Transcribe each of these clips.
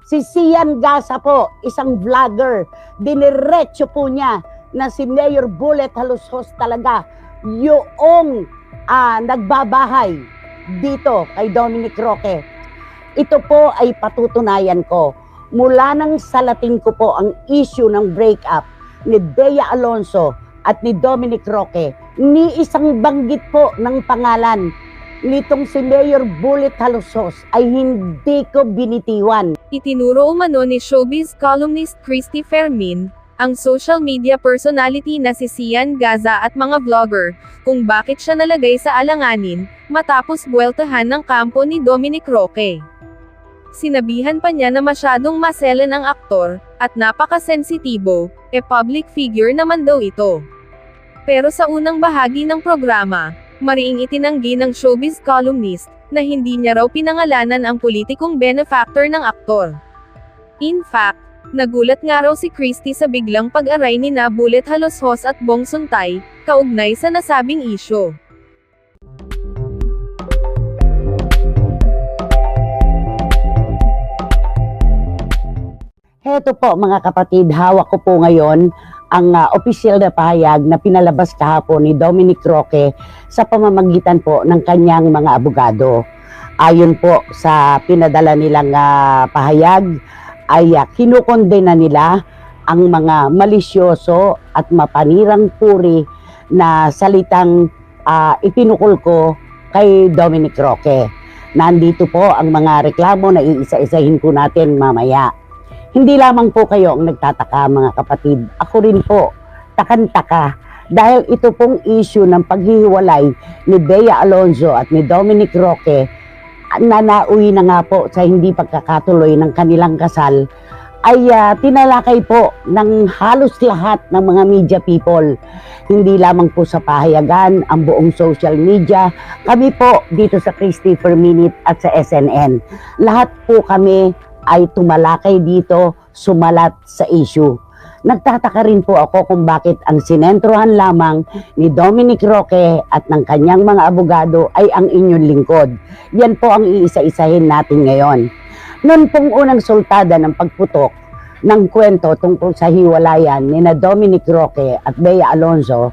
Si Sian Gaza po, isang vlogger, diniretso po niya na si Mayor Bullet Halushos talaga yung nagbabahay dito kay Dominic Roque. Ito po ay patutunayan ko. Mula nang salatin ko po ang issue ng breakup ni Bea Alonzo at ni Dominic Roque, ni isang banggit po ng pangalan nitong si Mayor Bullet Halushos ay hindi ko binitiwan. Itinuro umano ni showbiz columnist Christy Fermin, ang social media personality na si Sian Gaza at mga vlogger, kung bakit siya nalagay sa alanganin, matapos buweltahan ng kampo ni Dominic Roque. Sinabihan pa niya na masyadong maselan ang aktor, at napakasensitibo, public figure naman daw ito. Pero sa unang bahagi ng programa, mariing itinanggi ng showbiz columnist, na hindi niya raw pinangalanan ang politikong benefactor ng aktor. In fact, nagulat nga raw si Christy sa biglang pag-aray ni Bullet Halushos at Bong Suntay, kaugnay sa nasabing isyu. Heto po mga kapatid, hawak ko po ngayon ang opisyal na pahayag na pinalabas kahapon ni Dominic Roque sa pamamagitan po ng kanyang mga abogado. Ayon po sa pinadala nilang pahayag ay kinukondena nila ang mga malisyoso at mapanirang puri na salitang ipinukol ko kay Dominic Roque. Nandito po ang mga reklamo na iisa-isahin ko natin mamaya. Hindi lamang po kayo ang nagtataka mga kapatid. Ako rin po, takan-taka. Dahil ito pong issue ng paghihiwalay ni Bea Alonzo at ni Dominic Roque na nauwi na nga po sa hindi pagkakatuloy ng kanilang kasal ay tinalakay po ng halos lahat ng mga media people. Hindi lamang po sa pahayagan, ang buong social media. Kami po dito sa Christy Per Minute at sa SNN. Lahat po kami ay tumalakay dito, sumalat sa issue. Nagtataka rin po ako kung bakit ang sinentrohan lamang ni Dominic Roque at ng kanyang mga abogado ay ang inyong lingkod. Yan po ang iisa-isahin natin ngayon. Noon pong unang sultada ng pagputok ng kwento tungkol sa hiwalayan ni na Dominic Roque at Bea Alonzo,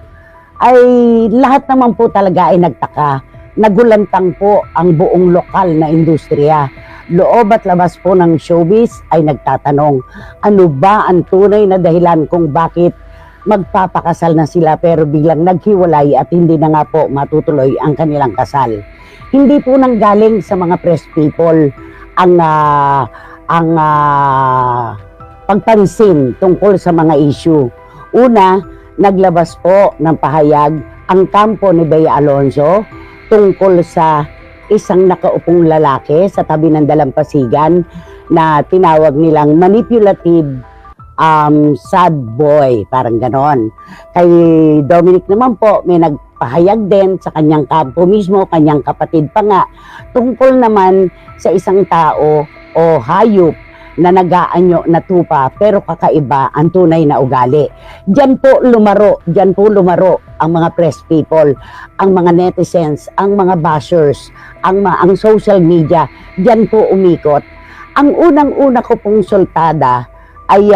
ay lahat naman po talaga ay nagtaka. Nagulantang po ang buong lokal na industriya. Loob at labas po ng showbiz ay nagtatanong, ano ba ang tunay na dahilan kung bakit magpapakasal na sila pero biglang naghiwalay at hindi na nga po matutuloy ang kanilang kasal. Hindi po nanggaling sa mga press people ang pagpansin tungkol sa mga issue. Una, naglabas po ng pahayag ang kampo ni Bea Alonzo tungkol sa isang nakaupong lalaki sa tabi ng dalampasigan na tinawag nilang manipulative sad boy, parang ganon. Kay Dominic naman po, may nagpahayag din sa kanyang kampo mismo, kanyang kapatid pa nga, tungkol naman sa isang tao o hayop na nag-aanyo na tupa pero kakaiba ang tunay na ugali. Diyan po lumaro ang mga press people, ang mga netizens, ang mga bashers, ang social media. Diyan po umikot. Ang unang-una ko pong sultada ay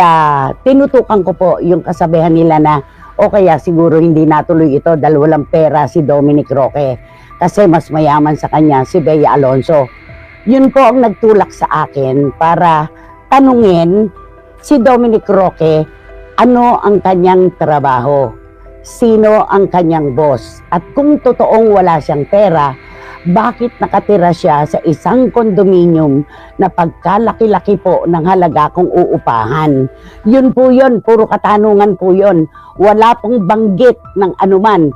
tinutukan ko po yung kasabihan nila na o kaya siguro hindi natuloy ito dahil walang pera si Dominic Roque kasi mas mayaman sa kanya si Bea Alonzo. Yun po ang nagtulak sa akin para tanungin si Dominic Roque ano ang kanyang trabaho, sino ang kanyang boss, at kung totoong wala siyang pera, bakit nakatira siya sa isang kondominium na pagkalaki-laki po ng halaga kung uupahan. Yun po yun, puro katanungan po yun. Wala pong banggit ng anuman.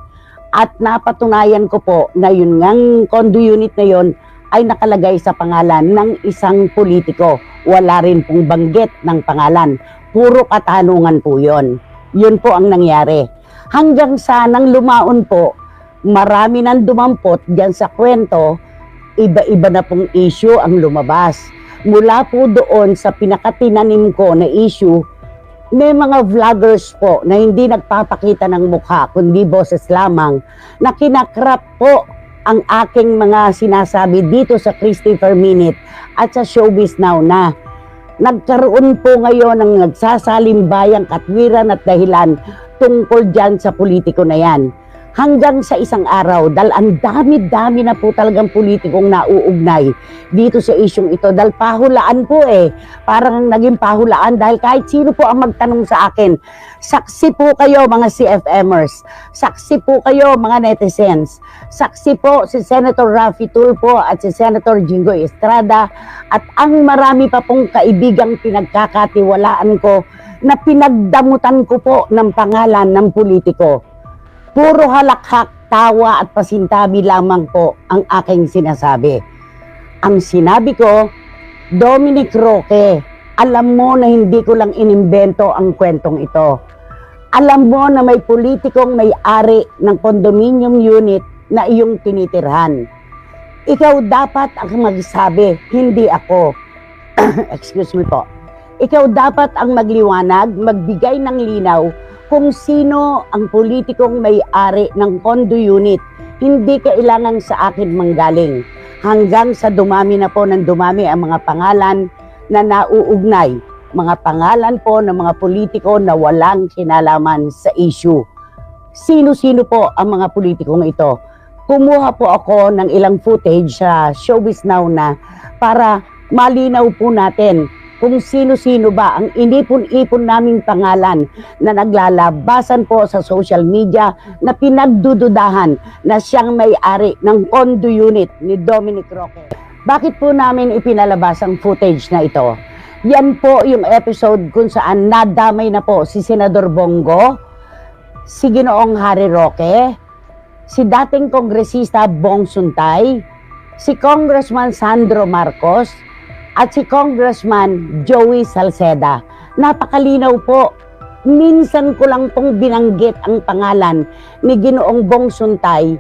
At napatunayan ko po na yun ngang condo unit na yun ay nakalagay sa pangalan ng isang politiko. Wala rin pong banggit ng pangalan. Puro katanungan po yun. Yun po ang nangyari. Hanggang sa nang lumaon po, marami nang dumampot dyan sa kwento, iba-iba na pong issue ang lumabas. Mula po doon sa pinakatinanim ko na issue, may mga vloggers po na hindi nagpapakita ng mukha, kundi boses lamang, na kinakrap po ang aking mga sinasabi dito sa Christy Per Minute at sa Showbiz Now na Nagkaroon po ngayon ng nagsasalimbahang katwiran at dahilan tungkol dyan sa politiko na yan. Hanggang sa isang araw, dahil ang dami-dami na po talagang politikong nauugnay dito sa isyong ito. Dahil pahulaan po parang naging pahulaan dahil kahit sino po ang magtanong sa akin, saksi po kayo mga CFMers, saksi po kayo mga netizens, saksi po si Senator Raffy Tulfo at si Senator Jinggoy Estrada at ang marami pa pong kaibigang pinagkakatiwalaan ko na pinagdamutan ko po ng pangalan ng politiko. Puro halakhak, tawa at pasintabi lamang po ang aking sinasabi. Ang sinabi ko, Dominic Roque, alam mo na hindi ko lang inimbento ang kwentong ito. Alam mo na may politikong may-ari ng condominium unit na iyong tinitirhan. Ikaw dapat ang magsabi, hindi ako. Excuse me po. Ikaw dapat ang magliwanag, magbigay ng linaw kung sino ang politikong may-ari ng condo unit. Hindi kailangan sa akin manggaling. Hanggang sa dumami na po ng dumami ang mga pangalan na nauugnay. Mga pangalan po ng mga politiko na walang kinalaman sa issue. Sino-sino po ang mga politikong ito? Kumuha po ako ng ilang footage sa Showbiz Now na para malinaw po natin kung sino-sino ba ang inipon-ipon naming pangalan na naglalabasan po sa social media na pinagdududahan na siyang may-ari ng condo unit ni Dominic Roque. Bakit po namin ipinalabas ang footage na ito? Yan po yung episode kung saan nadamay na po si Senador Bongo, si Ginoong Harry Roque, si dating kongresista Bong Suntay, si Congressman Sandro Marcos, at si Congressman Joey Salceda. Napakalinaw po. Minsan ko lang pong binanggit ang pangalan ni Ginoong Bong Suntay.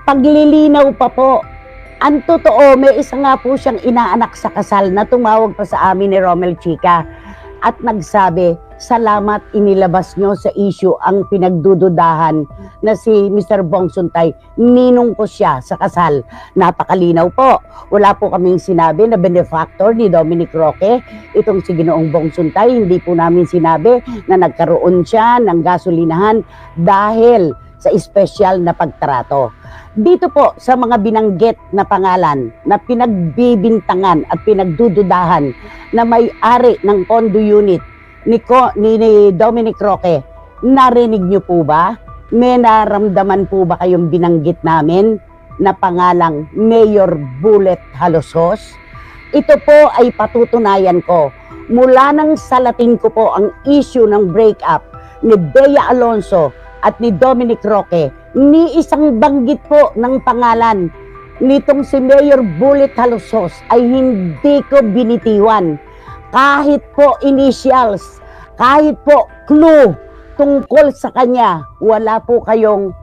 Paglilinaw pa po. Ang totoo, may isa nga po siyang inaanak sa kasal na tumawag pa sa amin ni Romel Chica at nagsabi, salamat inilabas nyo sa issue ang pinagdududahan na si Mr. Bong Suntay. Ninong ko siya sa kasal. Napakalinaw po. Wala po kaming sinabi na benefactor ni Dominic Roque. Itong si Ginoong Bong Suntay, hindi po namin sinabi na nagkaroon siya ng gasolinahan dahil sa espesyal na pagtrato. Dito po sa mga binanggit na pangalan na pinagbibintangan at pinagdududahan na may-ari ng condo unit ni Dominic Roque, narinig niyo po ba? May naramdaman po ba kayong binanggit namin na pangalang Mayor Bullet Halosos? Ito po ay patutunayan ko. Mula nang salatin ko po ang issue ng breakup ni Bea Alonzo at ni Dominic Roque, ni isang banggit po ng pangalan nitong si Mayor Bullet Halosos ay hindi ko binitiwan. Kahit po initials, kahit po clue tungkol sa kanya, wala po kayong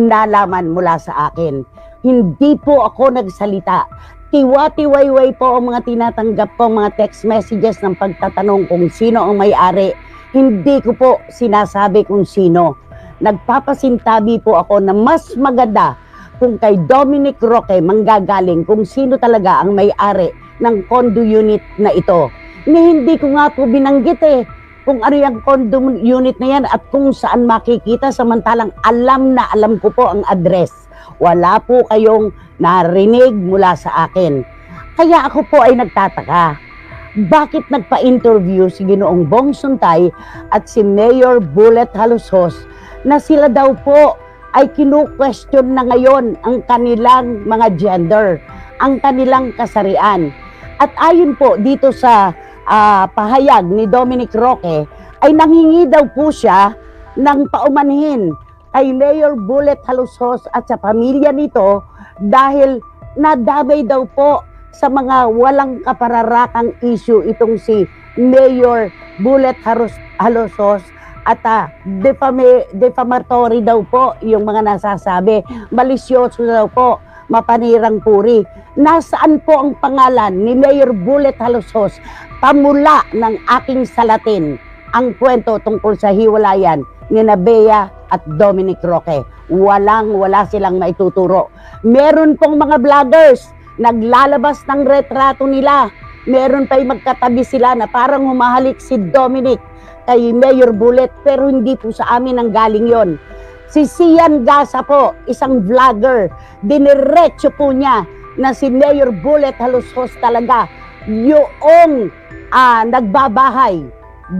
nalaman mula sa akin. Hindi po ako nagsalita. Tiwa-tiwayway po ang mga tinatanggap ko, mga text messages ng pagtatanong kung sino ang may-ari. Hindi ko po sinasabi kung sino. Nagpapasintabi po ako na mas maganda kung kay Dominic Roque manggagaling kung sino talaga ang may-ari ng condo unit na ito. Hindi ko nga po binanggit kung ano yung condo unit na yan at kung saan makikita, samantalang alam na alam ko po ang address. Wala po kayong narinig mula sa akin. Kaya ako po ay nagtataka. Bakit nagpa-interview si Ginoong Bong Suntay at si Mayor Bullet Halosos na sila daw po ay kinu-question na ngayon ang kanilang mga gender, ang kanilang kasarian. At ayon po dito sa pahayag ni Dominic Roque, ay nanghingi daw po siya ng paumanhin kay Mayor Bullet Halosos at sa pamilya nito dahil nadamay daw po sa mga walang kapararakang issue itong si Mayor Bullet Halosos at defamatory daw po yung mga nasasabi, malisyoso daw po, mapanirang puri. Nasaan po ang pangalan ni Mayor Bullet Halosos? Pamula ng aking salatin ang kwento tungkol sa hiwalayan ni Bea at Dominic Roque. Wala silang maituturo. Meron pong mga vloggers naglalabas ng retrato nila Meron pa'y magkatabi sila na parang humahalik si Dominic kay Mayor Bullet, pero hindi po sa amin ang galing yon. Si Sian Gasa po, isang vlogger, diniretso po niya na si Mayor Bullet Halusos talaga yung nagbabahay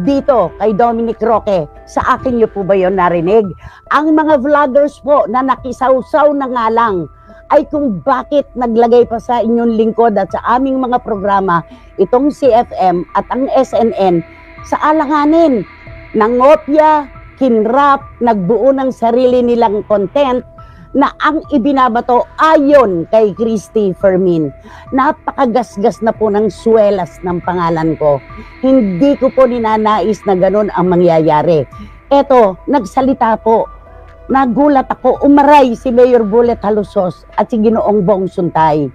dito kay Dominic Roque. Sa akin niyo po ba yon narinig? Ang mga vloggers po na nakisawsaw na nga lang ay kung bakit naglagay pa sa inyong lingkod at sa aming mga programa itong CFM at ang SNN sa alanganin. Nangopya, kinrap, nagbuo ng sarili nilang content na ang ibinabato ayon kay Christy Fermin. Napakagasgas na po ng swelas ng pangalan ko. Hindi ko po ninanais na ganun ang mangyayari. Eto, nagsalita po. Nagulat ako, umaray si Mayor Bullet Halusos at si Ginoong Bong Suntay.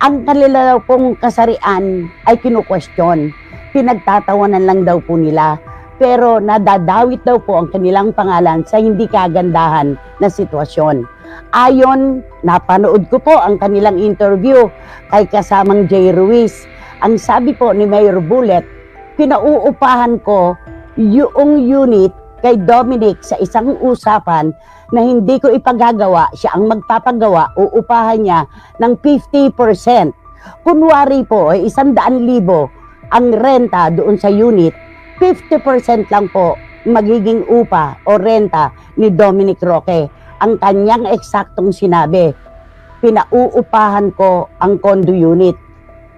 Ang kanila pong kasarian ay kinu-question. Pinagtatawanan lang daw po nila. Pero nadadawit daw po ang kanilang pangalan sa hindi kagandahan na sitwasyon. Ayon, napanood ko po ang kanilang interview kay kasamang Jay Ruiz. Ang sabi po ni Mayor Bullet, pinauupahan ko yung unit kay Dominic sa isang usapan na hindi ko ipagagawa, siya ang magpapagawa, uupahan niya ng 50%. Kunwari po ay 100,000 ang renta doon sa unit, 50% lang po magiging upa o renta ni Dominic Roque. Ang kanyang eksaktong sinabi, pinauupahan ko ang condo unit,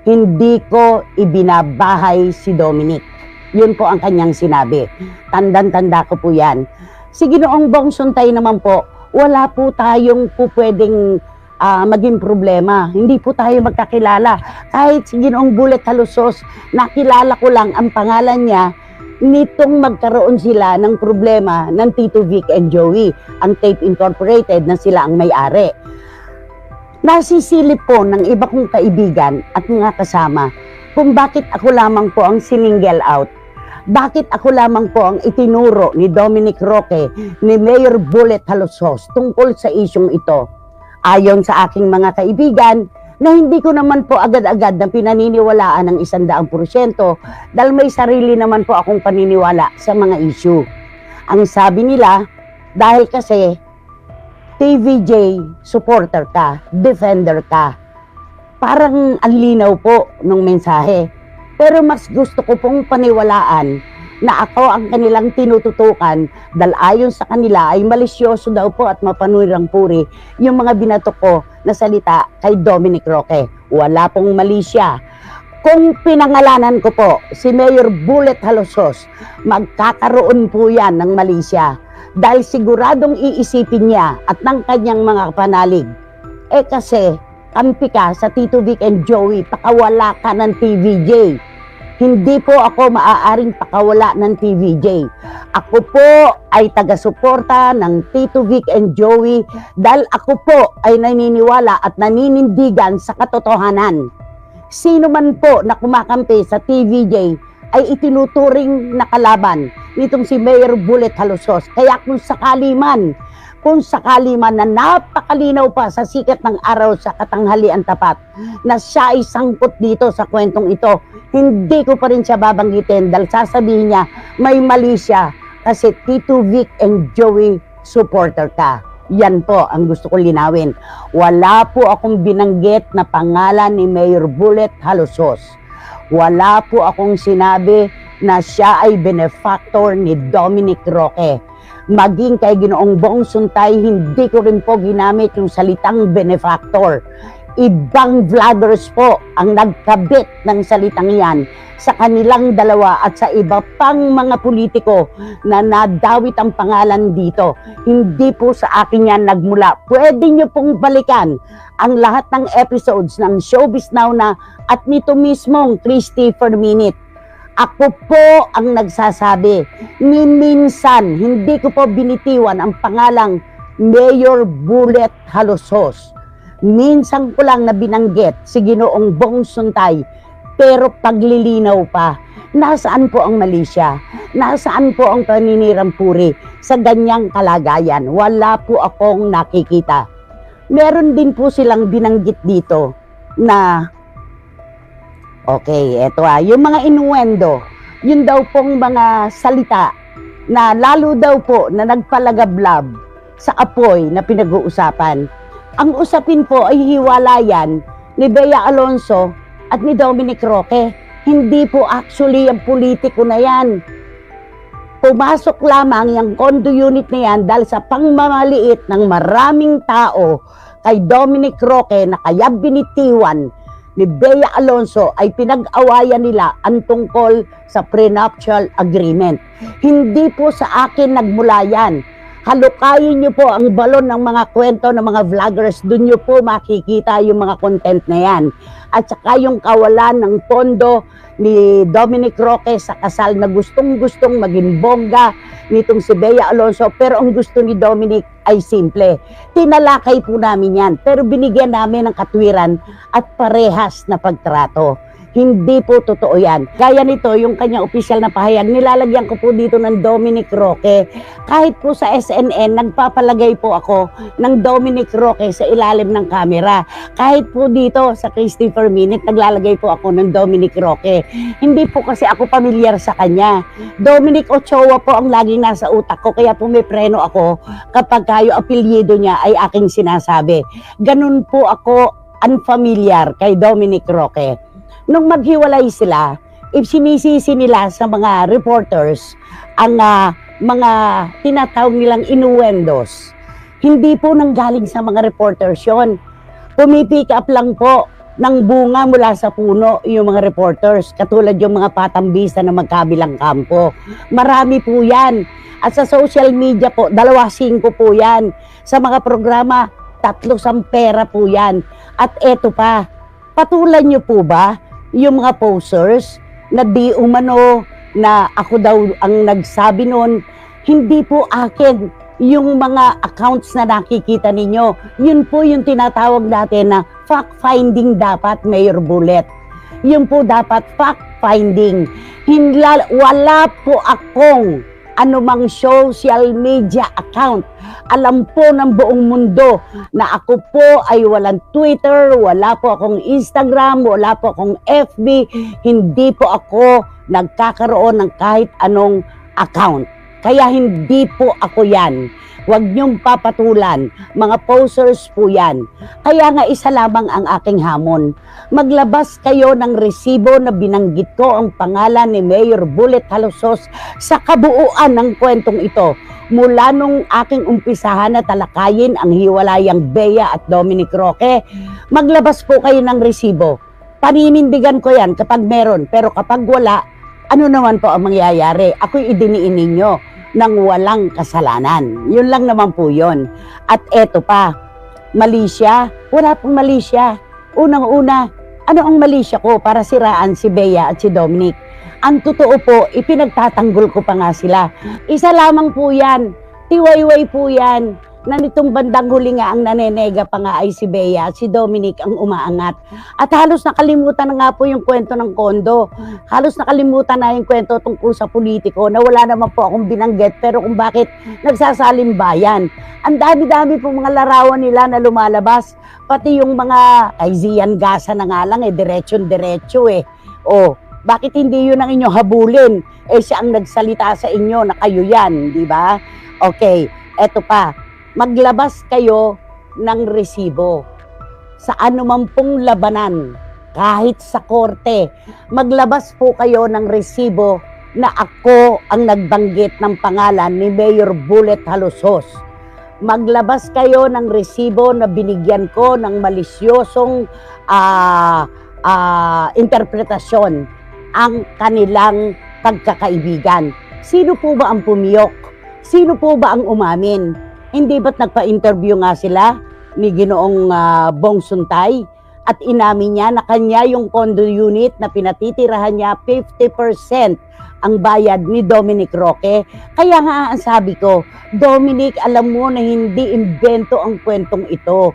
hindi ko ibinabahay si Dominic. Yun po ang kanyang sinabi. Tandang-tanda ko po yan. Si Ginoong Bong Suntay naman po, wala po tayong po pwedeng maging problema. Hindi po tayo magkakilala. Kahit si Ginoong Bullet Halusos, nakilala ko lang ang pangalan niya nitong magkaroon sila ng problema ng Tito Vic and Joey, ang Tape Incorporated na sila ang may-ari. Nasisilip po ng iba kong kaibigan at mga kasama kung bakit ako lamang po ang siningle out. Bakit ako lamang po ang itinuro ni Dominic Roque, ni Mayor Bullet Halusos tungkol sa isyong ito. Ayon sa aking mga kaibigan, na hindi ko naman po agad-agad na pinaniniwalaan ng 100% dahil may sarili naman po akong paniniwala sa mga issue. Ang sabi nila, dahil kasi TVJ supporter ka, defender ka. Parang ang linaw po ng mensahe. Pero mas gusto ko pong paniwalaan na ako ang kanilang tinututukan dahil ayon sa kanila ay malisyoso daw po at mapanurang puri yung mga binato ko na salita kay Dominic Roque. Wala pong mali siya. Kung pinangalanan ko po si Mayor Bullet Halusos, magkakaroon po yan ng mali siya dahil siguradong iisipin niya at ng kanyang mga panalig. Kasi kampi ka sa Tito Vic and Joey, pakawala ka ng TVJ. Hindi po ako maaaring pakawala ng TVJ. Ako po ay taga-suporta ng Tito Vic and Joey dahil ako po ay naniniwala at naninindigan sa katotohanan. Sino man po na kumakampi sa TVJ ay itinuturing na kalaban nitong si Mayor Bullet Halusos. Kaya kung sakali man na napakalinaw pa sa sikat ng araw sa katanghalian tapat na siya ay sangkot dito sa kwentong ito, hindi ko pa rin siya babanggitin dahil sasabihin niya may mali siya kasi Tito Vic and Joey supporter ka. Yan po ang gusto ko linawin. Wala po akong binanggit na pangalan ni Mayor Bullet Halusos. Wala po akong sinabi na siya ay benefactor ni Dominic Roque. Maging kay Ginoong Bong Suntay, hindi ko rin po ginamit yung salitang benefactor. Ibang vloggers po ang nagkabit ng salitang yan sa kanilang dalawa at sa iba pang mga politiko na nadawit ang pangalan dito. Hindi po sa akin yan nagmula. Pwede nyo pong balikan ang lahat ng episodes ng Showbiz Now na at nito mismong Christy Ferminit. Ako po ang nagsasabi, ni minsan hindi ko po binitiwan ang pangalang Mayor Bullet Halusos. Minsan ko lang na binanggit si Ginoong Bong Suntay, pero paglilinaw pa, nasaan po ang mali siya? Nasaan po ang paninirang puri sa ganyang kalagayan? Wala po akong nakikita. Meron din po silang binanggit dito na Okay, eto yung mga innuendo, yun daw pong mga salita na lalo daw po na nagpalagablab sa apoy na pinag-uusapan. Ang usapin po ay hiwalayan ni Bea Alonzo at ni Dominic Roque. Hindi po actually ang politiko na yan. Pumasok lamang yung condo unit na yan dahil sa pangmamaliit ng maraming tao kay Dominic Roque na kaya binitiwan ni Bea Alonzo ay pinag-awayan nila ang tungkol sa prenuptial agreement. Hindi po sa akin nagmula yan. Halukayin niyo po ang balon ng mga kwento ng mga vloggers. Doon niyo po makikita yung mga content na yan. At saka yung kawalan ng pondo ni Dominic Roque sa kasal na gustong-gustong maging bongga nitong si Bea Alonzo. Pero ang gusto ni Dominic ay simple. Tinalakay po namin yan. Pero binigyan namin ng katwiran at parehas na pagtrato. Hindi po totoo yan. Gaya nito, yung kanyang opisyal na pahayag, nilalagyan ko po dito ng Dominic Roque. Kahit po sa SNN, nagpapalagay po ako ng Dominic Roque sa ilalim ng kamera. Kahit po dito sa Christopher Minute, naglalagay po ako ng Dominic Roque. Hindi po kasi ako pamilyar sa kanya. Dominic Ochoa po ang laging nasa utak ko, kaya po may preno ako kapag kayo apelyido niya ay aking sinasabi. Ganun po ako unfamiliar kay Dominic Roque. Nung maghiwalay sila, sinisisi nila sa mga reporters ang mga tinatawag nilang innuendos. Hindi po nanggaling sa mga reporters yon. Pumipick up lang po ng bunga mula sa puno yung mga reporters, katulad yung mga patambisa na magkabilang kampo. Marami po yan. At sa social media po, 2-5 po yan. Sa mga programa, 3 sampera po yan. At eto pa, patulan nyo po ba yung mga posers na di umano na ako daw ang nagsabi noon? Hindi po akin yung mga accounts na nakikita ninyo. Yun po yung tinatawag natin na fact-finding dapat, Mayor Bullet. Yun po dapat fact-finding. Wala po akong anumang social media account. Alam po ng buong mundo na ako po ay walang Twitter, wala po akong Instagram, wala po akong FB, hindi po ako nagkakaroon ng kahit anong account. Kaya hindi po ako yan. Huwag niyong papatulan. Mga posers po yan. Kaya nga isa lamang ang aking hamon. Maglabas kayo ng resibo na binanggit ko ang pangalan ni Mayor Bullet Halusos sa kabuuan ng kwentong ito. Mula nung aking umpisahan na talakayin ang hiwalayang Bea at Dominic Roque, maglabas po kayo ng resibo. Paninindigan ko yan kapag meron. Pero kapag wala, ano naman po ang mangyayari? Ako'y idiniin ninyo ng walang kasalanan. Yun lang naman po yun. At eto pa, malisya, wala pong malisya. Unang-una, ano ang malisya ko para siraan si Bea at si Dominic? Ang totoo po, ipinagtatanggol ko pa nga sila. Isa lamang po yan, tiwayway po yan, na nitong bandang huli nga ang nanenega pa nga ay si Bea at si Dominic ang umaangat. At halos nakalimutan na nga po yung kwento ng kondo. Halos nakalimutan na yung kwento tungkol sa politiko na wala naman po akong binanggit, pero kung bakit nagsasalimbayan. Ang dami-dami po mga larawan nila na lumalabas. Pati yung mga kay Zian Gaza na nga lang diretso-diretso O, bakit hindi yun ang inyo habulin? Siya ang nagsalita sa inyo na kayo yan, di ba? Okay, eto pa. Maglabas kayo ng resibo sa anuman pong labanan, kahit sa korte. Maglabas po kayo ng resibo na ako ang nagbanggit ng pangalan ni Mayor Bullet Halusos. Maglabas kayo ng resibo na binigyan ko ng malisyosong interpretasyon ang kanilang pagkakaibigan. Sino po ba ang pumiyok? Sino po ba ang umamin? Hindi ba't nagpa-interview nga sila ni Ginoong Bong Suntay at inamin niya na kanya yung condo unit na pinatitirahan niya 50% ang bayad ni Dominic Roque. Kaya nga ang sabi ko, Dominic, alam mo na hindi imbento ang kwentong ito.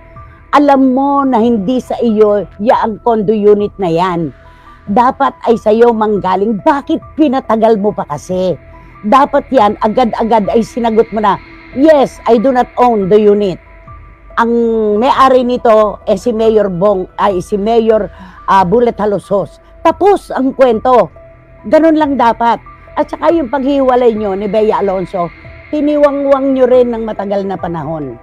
Alam mo na hindi sa iyo ang condo unit na yan. Dapat ay sa iyo manggaling. Bakit pinatagal mo pa kasi? Dapat yan, agad-agad ay sinagot mo na, yes, I do not own the unit. Ang may-ari nito si Mayor Bullet Halusos. Tapos ang kwento. Ganun lang dapat. At saka yung paghiwalay nyo ni Bea Alonso, tiniwangwang nyo rin ng matagal na panahon.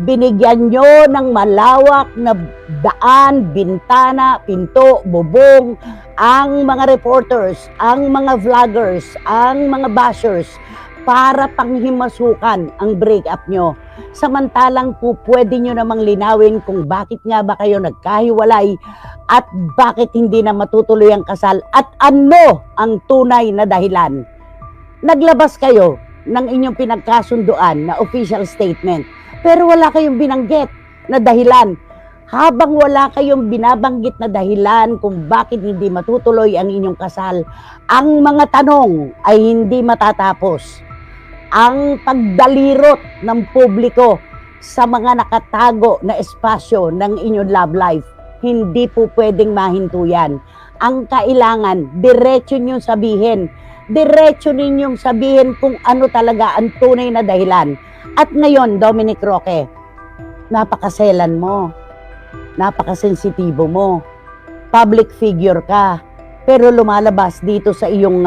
Binigyan nyo ng malawak na daan, bintana, pinto, bubong, ang mga reporters, ang mga vloggers, ang mga bashers, para panghimasukan ang breakup nyo. Samantalang po pwede nyo namang linawin kung bakit nga ba kayo nagkahiwalay at bakit hindi na matutuloy ang kasal at ano ang tunay na dahilan. Naglabas kayo ng inyong pinagkasunduan na official statement, pero wala kayong binanggit na dahilan. Habang wala kayong binabanggit na dahilan kung bakit hindi matutuloy ang inyong kasal, ang mga tanong ay hindi matatapos. Ang pagdalirot ng publiko sa mga nakatago na espasyo ng inyong love life, hindi po pwedeng mahinto yan. Ang kailangan, diretso ninyong sabihin. Diretso ninyong sabihin kung ano talaga ang tunay na dahilan. At ngayon, Dominic Roque, napakaselan mo. Napakasensitibo mo. Public figure ka. Pero lumalabas dito sa iyong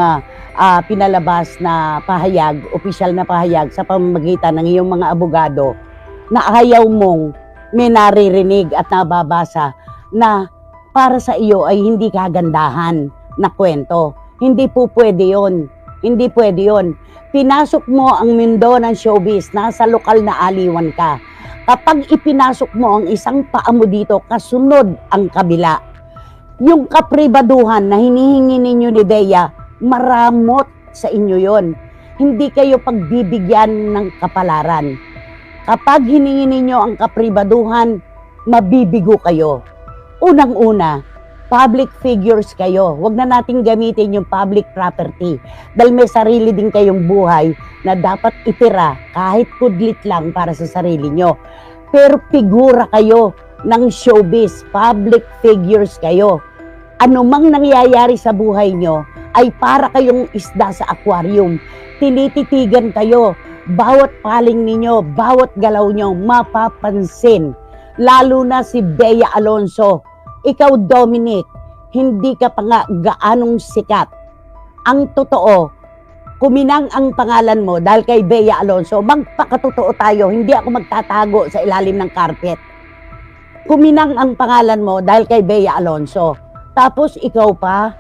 pinalabas na pahayag, opisyal na pahayag sa pamamagitan ng iyong mga abogado na ayaw mong may naririnig at nababasa na para sa iyo ay hindi kagandahan na kwento. Hindi po pwede yun. Hindi pwede yun. Pinasok mo ang mundo ng showbiz, nasa lokal na aliwan ka. Kapag ipinasok mo ang isang paa mo dito, kasunod ang kabila. Yung kapribaduhan na hinihingi ninyo ni Bea, maramot sa inyo yon. Hindi kayo pagbibigyan ng kapalaran. Kapag hiningi ninyo ang kapribaduhan, mabibigo kayo. Unang-una, public figures kayo. Huwag na nating gamitin yung public property. Dahil may sarili din kayong buhay na dapat itira kahit kudlit lang para sa sarili nyo. Pero figura kayo ng showbiz. Public figures kayo. Ano mang nangyayari sa buhay nyo ay para kayong isda sa aquarium. Tinititigan kayo. Bawat paling ninyo, bawat galaw nyo, mapapansin. Lalo na si Bea Alonso. Ikaw, Dominic, hindi ka pa nga gaanong sikat. Ang totoo, kuminang ang pangalan mo dahil kay Bea Alonso. Magpakatotoo tayo, hindi ako magtatago sa ilalim ng carpet. Kuminang ang pangalan mo dahil kay Bea Alonso. Tapos ikaw pa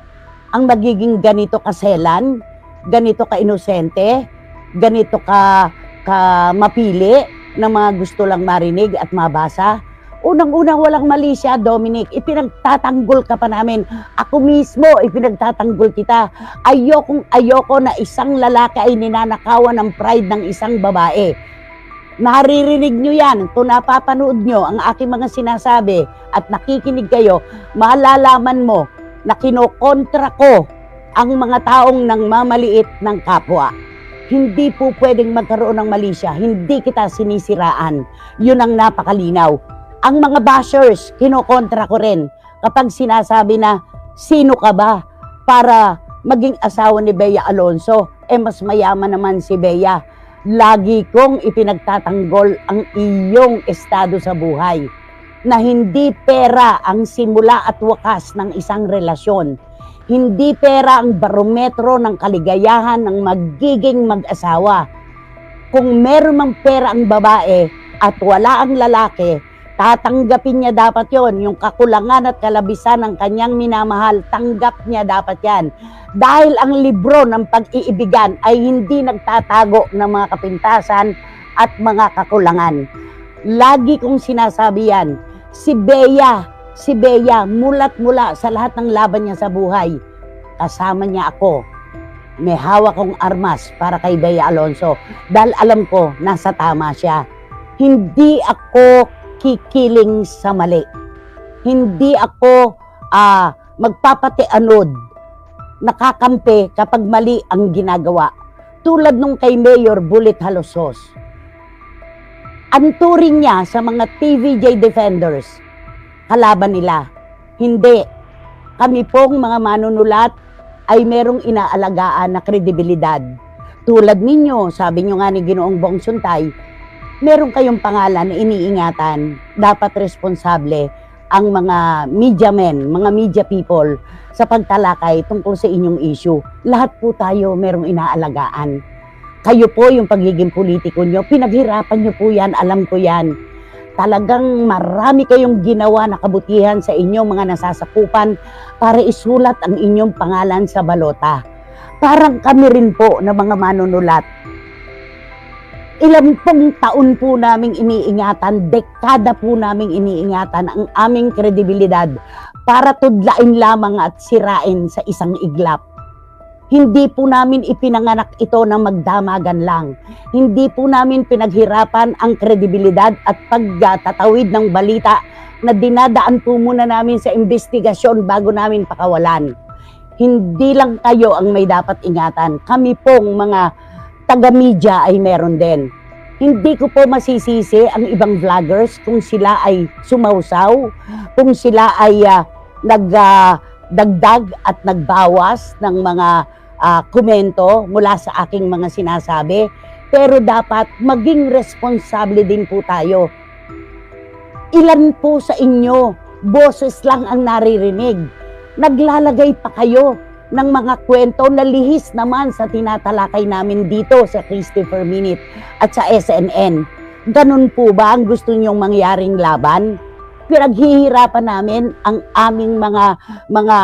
ang magiging ganito kaselan, ganito ka inosente, ganito ka mapili ng mga gusto lang marinig at mabasa. Unang-una, walang mali siya, Dominic. Ipinagtatanggol ka pa namin. Ako mismo, ipinagtatanggol kita. Ayoko na isang lalaki ay ninanakawan ng pride ng isang babae. Naririnig nyo yan. Kung napapanood nyo ang aking mga sinasabi at nakikinig kayo, malalaman mo na kinokontra ko ang mga taong nang mamaliit ng kapwa. Hindi po pwedeng magkaroon ng mali siya. Hindi kita sinisiraan. Yun ang napakalinaw. Ang mga bashers, kinokontra ko rin kapag sinasabi na, sino ka ba para maging asawa ni Bea Alonso? Mas mayaman naman si Bea. Lagi kong ipinagtatanggol ang iyong estado sa buhay. Na hindi pera ang simula at wakas ng isang relasyon. Hindi pera ang barometro ng kaligayahan ng magiging mag-asawa. Kung meron mang pera ang babae at wala ang lalaki, tatanggapin niya dapat yon. Yung kakulangan at kalabisan ng kanyang minamahal, tanggap niya dapat yan. Dahil ang libro ng pag-iibigan ay hindi nagtatago ng mga kapintasan at mga kakulangan. Lagi kong sinasabi yan, si Bea, mulat-mula sa lahat ng laban niya sa buhay, kasama niya ako. May hawak kong armas para kay Bea Alonso dahil alam ko nasa tama siya. Hindi ako kikiling sa mali. Hindi ako magpapatianod, nakakampi kapag mali ang ginagawa. Tulad nung kay Mayor Bullet Halosos. Ang turing niya sa mga TVJ defenders, kalaban nila. Hindi. Kami pong mga manunulat ay merong inaalagaan na kredibilidad. Tulad ninyo, sabi nyo nga ni Ginoong Bong Suntay, meron kayong pangalan na iniingatan, dapat responsable. ang mga media men, mga media people sa pagtalakay tungkol sa inyong issue. Lahat po tayo merong inaalagaan. Kayo po yung pagiging politiko nyo, pinaghirapan nyo po yan, alam ko yan. Talagang marami kayong ginawa na kabutihan sa inyong mga nasasakupan para isulat ang inyong pangalan sa balota. Parang kami rin po na mga manunulat. Ilang pong taon po naming iniingatan, dekada po naming iniingatan ang aming kredibilidad para tudlain lamang at sirain sa isang iglap. Hindi po namin ipinanganak ito ng magdamagan lang. Hindi po namin pinaghirapan ang kredibilidad at pagtatawid ng balita na dinadaan po muna namin sa investigasyon bago namin pakawalan. Hindi lang kayo ang may dapat ingatan. Kami pong mga taga-media ay meron din. Hindi ko po masisisi ang ibang vloggers kung sila ay sumausaw, kung sila ay nagdagdag at nagbawas ng mga komento mula sa aking mga sinasabi. Pero dapat maging responsable din po tayo. Ilan po sa inyo, boses lang ang naririnig. Naglalagay pa kayo ng mga kwento na lihis naman sa tinatalakay namin dito sa Christopher Minute at sa SNN. Ganun po ba ang gusto nyong mangyaring laban? Pinaghihirapan namin ang aming mga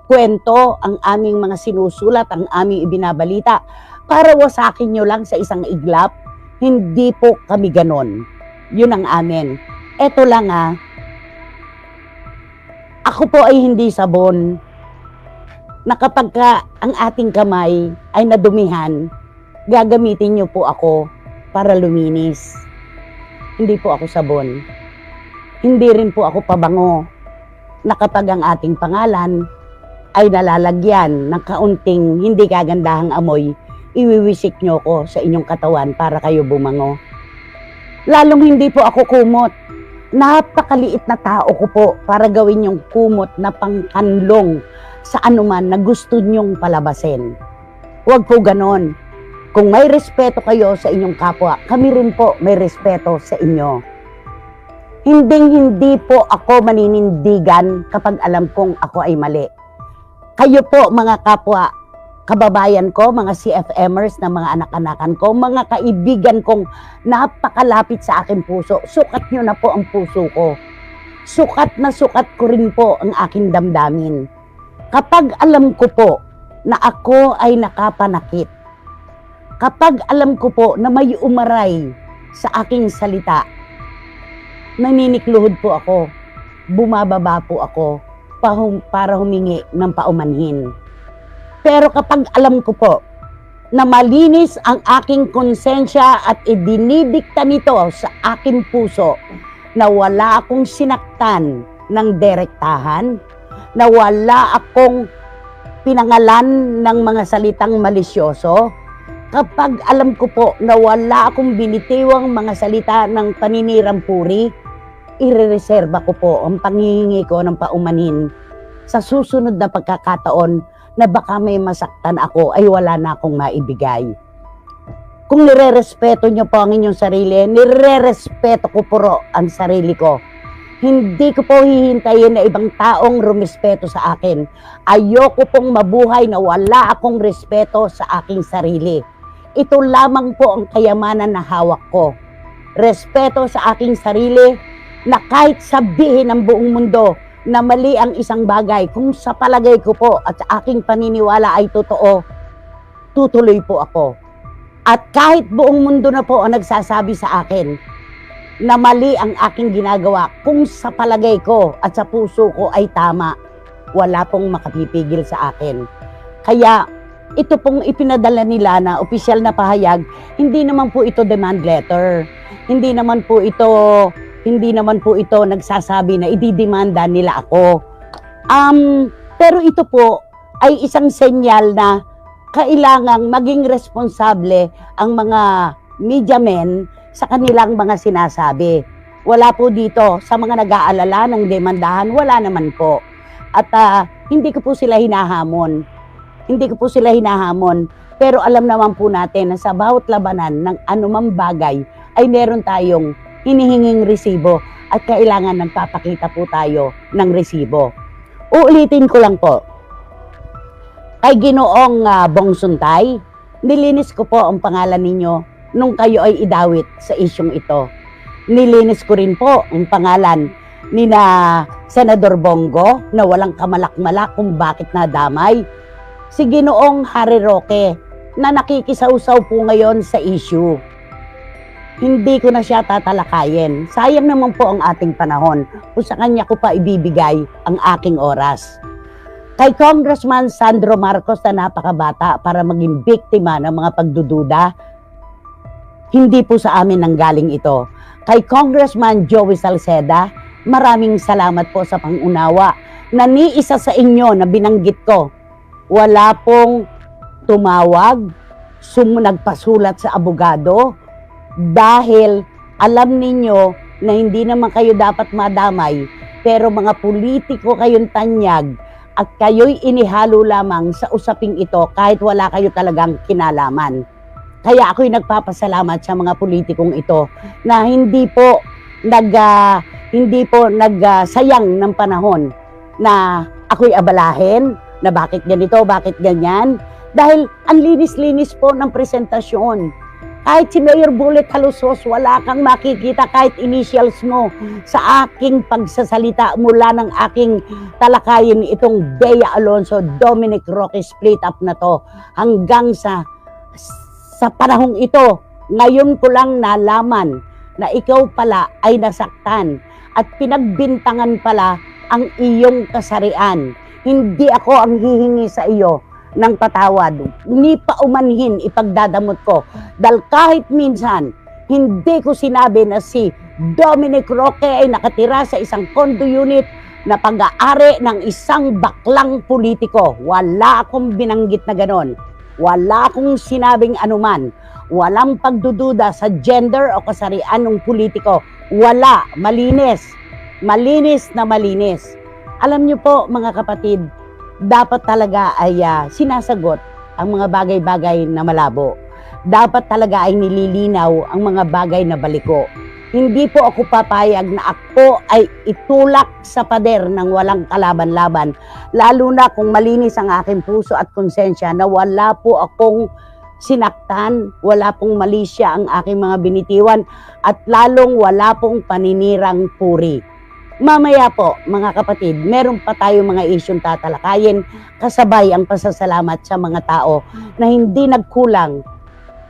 kwento, ang aming mga sinusulat, ang aming ibinabalita para wasakin nyo lang sa isang iglap. Hindi po kami ganon. Yun ang amin. Eto lang ako po ay hindi sabon na kapag ang ating kamay ay nadumihan, gagamitin niyo po ako para luminis. Hindi po ako sabon. Hindi rin po ako pabango na kapag ang ating pangalan ay nalalagyan ng kaunting hindi kagandahang amoy, iwiwisik niyo ko sa inyong katawan para kayo bumango. Lalong hindi po ako kumot. Napakaliit na tao ko po para gawin yung kumot na pangkanlong sa anuman na gusto nyong palabasin. Huwag po ganon. Kung may respeto kayo sa inyong kapwa, kami rin po may respeto sa inyo. Hindi po ako maninindigan kapag alam kong ako ay mali. Kayo po mga kapwa, kababayan ko, mga CFMers na mga anak-anakan ko, mga kaibigan kong napakalapit sa aking puso, sukat nyo na po ang puso ko. Sukat na sukat ko rin po ang aking damdamin. Kapag alam ko po na ako ay nakapanakit, kapag alam ko po na may umaray sa aking salita, naninikluhod po ako, bumababa po ako para humingi ng paumanhin. Pero kapag alam ko po na malinis ang aking konsensya at idinidikta nito sa aking puso na wala akong sinaktan ng direktahan, na wala akong pinangalan ng mga salitang malisyoso, kapag alam ko po na wala akong binitiwang mga salita ng paninirang puri, irereserba ko po ang panghihingi ko ng paumanhin sa susunod na pagkakataon na baka may masaktan ako ay wala na akong maibigay. Kung nire-respeto nyo po ang inyong sarili, nire-respeto ko po ang sarili ko. Hindi ko po hihintayin na ibang taong rumispeto sa akin. Ayoko pong mabuhay na wala akong respeto sa aking sarili. Ito lamang po ang kayamanan na hawak ko. Respeto sa aking sarili na kahit sabihin ng buong mundo na mali ang isang bagay, kung sa palagay ko po at sa aking paniniwala ay totoo, tutuloy po ako. At kahit buong mundo na po ang nagsasabi sa akin na mali ang aking ginagawa, kung sa palagay ko at sa puso ko ay tama, wala pong makapipigil sa akin. Kaya ito pong ipinadala nila na opisyal na pahayag, hindi naman po ito demand letter. Hindi naman po ito nagsasabi na ididemanda nila ako. Pero ito po ay isang senyal na kailangang maging responsable ang mga media men sa kanilang mga sinasabi. Wala po dito sa mga nag-aalala ng demandahan, wala naman po. At hindi ko po sila hinahamon. Pero alam naman po natin na sa bawat labanan ng anumang bagay ay meron tayong hinihinging resibo at kailangan nagpapakita po tayo ng resibo. Uulitin ko lang po. Kay Ginoong Bong Suntay, nilinis ko po ang pangalan ninyo nung kayo ay idawit sa isyong ito. Nilinis ko rin po ang pangalan ni na Senador Bongo na walang kamalak-malak kung bakit nadamay. Si Ginoong Harry Roque na nakikisaw-saw po ngayon sa issue. Hindi ko na siya tatalakayin. Sayang naman po ang ating panahon kung sa kanya ko pa ibibigay ang aking oras. Kay Congressman Sandro Marcos na napakabata para maging biktima ng mga pagdududa, hindi po sa amin nanggaling ito. Kay Congressman Joey Salceda, maraming salamat po sa pangunawa na ni isa sa inyo na binanggit ko. Wala pong tumawag, nagpasulat sa abogado dahil alam ninyo na hindi naman kayo dapat madamay, pero mga politiko kayong tanyag at kayo'y inihalo lamang sa usaping ito kahit wala kayo talagang kinalaman. Kaya ako'y nagpapasalamat sa mga politikong ito na hindi po nagsayang ng panahon na ako'y abalahin na bakit ganito, bakit ganyan. Dahil ang linis-linis po ng presentasyon. Kahit si Mayor Bullet Halusos, wala kang makikita kahit initials mo sa aking pagsasalita mula ng aking talakayin itong Bea Alonzo, Dominic Roque split up na to hanggang sa panahong ito. Ngayon ko lang nalaman na ikaw pala ay nasaktan at pinagbintangan pala ang iyong kasarian. Hindi ako ang hihingi sa iyo ng patawad. Ni pa umanhin ipagdadamot ko. Dahil kahit minsan, hindi ko sinabi na si Dominic Roque ay nakatira sa isang condo unit na pag-aari ng isang baklang politiko. Wala akong binanggit na ganon. Wala akong sinabing anuman. Walang pagdududa sa gender o kasarian ng politiko. Wala. Malinis. Malinis na malinis. Alam niyo po mga kapatid, dapat talaga ay sinasagot ang mga bagay-bagay na malabo. Dapat talaga ay nililinaw ang mga bagay na baliko. Hindi po ako papayag na ako ay itulak sa pader ng walang kalaban-laban. Lalo na kung malinis ang aking puso at konsensya na wala po akong sinaktan, wala pong malisya ang aking mga binitiwan at lalong wala pong paninirang puri. Mamaya po, mga kapatid, meron pa tayo mga isyong tatalakayin kasabay ang pasasalamat sa mga tao na hindi nagkulang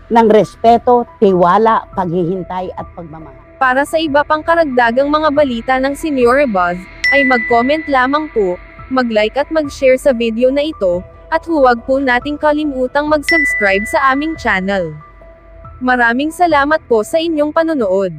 ng respeto, tiwala, paghihintay at pagmamahal. Para sa iba pang karagdagang mga balita ng Senior Buzz, ay mag-comment lamang po, mag-like at mag-share sa video na ito, at huwag po nating kalimutang mag-subscribe sa aming channel. Maraming salamat po sa inyong panonood.